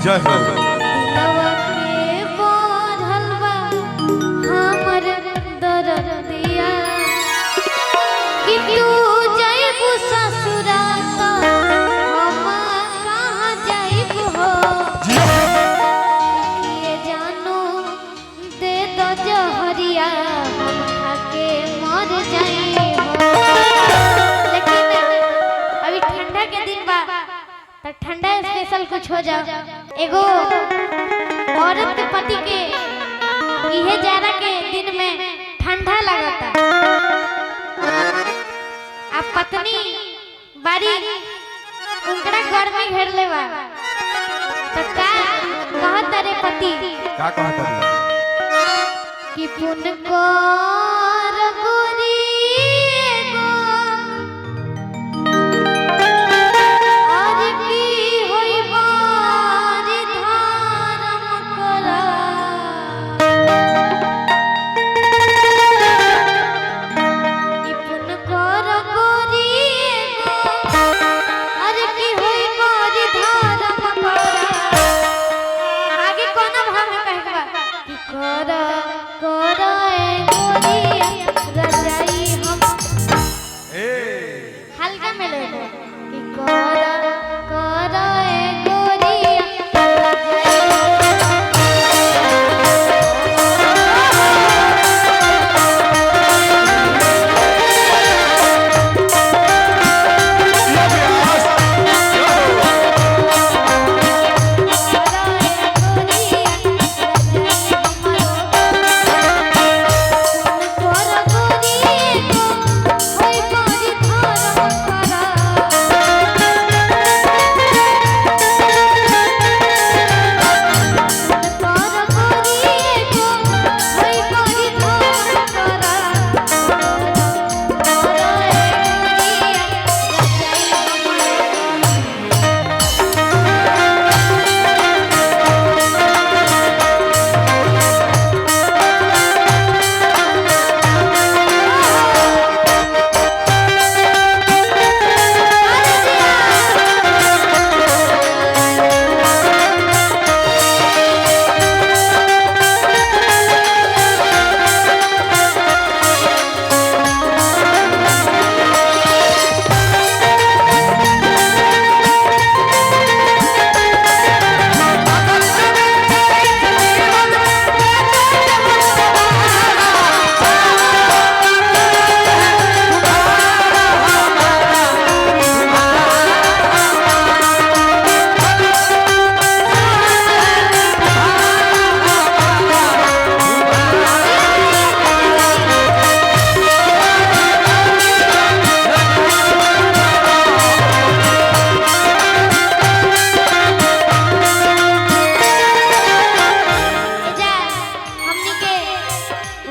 जय हो। दिलवा के बढ़ल बा हमर दर्दिया कि तू जाइबू ससुरा तो हम कहाँ जाइबू हो। ये जानू दे दो जहरिया हम खाके मर जाई हो। लेकिन अभी ठंडा के दिन बा तो ठंडा स्पेशल कुछ हो जाओ। एगो औरत के पति के इहे जाड़ा के दिन में ठंडा लगता, अब पत्नी बारी उनकरा घर में घेर लेवा तो का कहत रे पति का कहत रे कि पुन कर गोरी गो और की होई बारी धर्म करा कि पुन कर गोरी गो और की होई बारी धर्म करा। आगे कोना भाव में कहेगा कि कर रजाई हम हल्का में ले लो कि कर गोरिया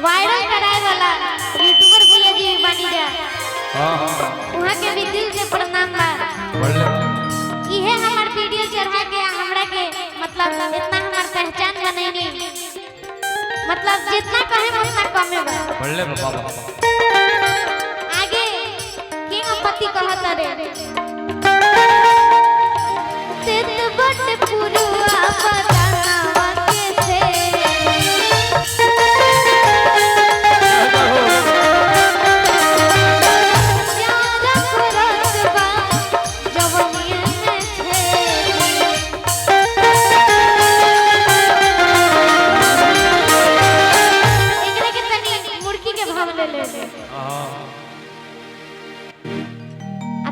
वायरल कराए वाला यूट्यूबर भैया जी बनी जा। वहां के भी दिल से प्रणाम बा। इहे हमर वीडियो चढ़ा के हमरा के मतलब इतना हमर पहचान बनैनी, मतलब जितना कहे उतना कमे बा। बढ़ले बाबा आगे के पति कहत रे तेत बट पुरुआ बतावा कैसे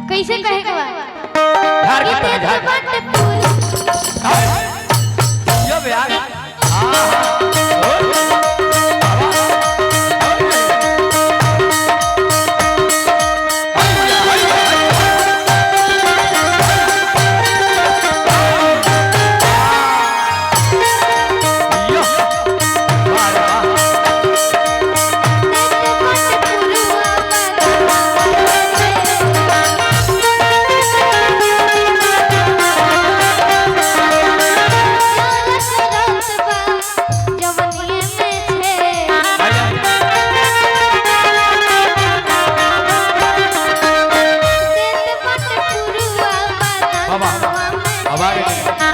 कैसे कहेगा धार का यो यार अब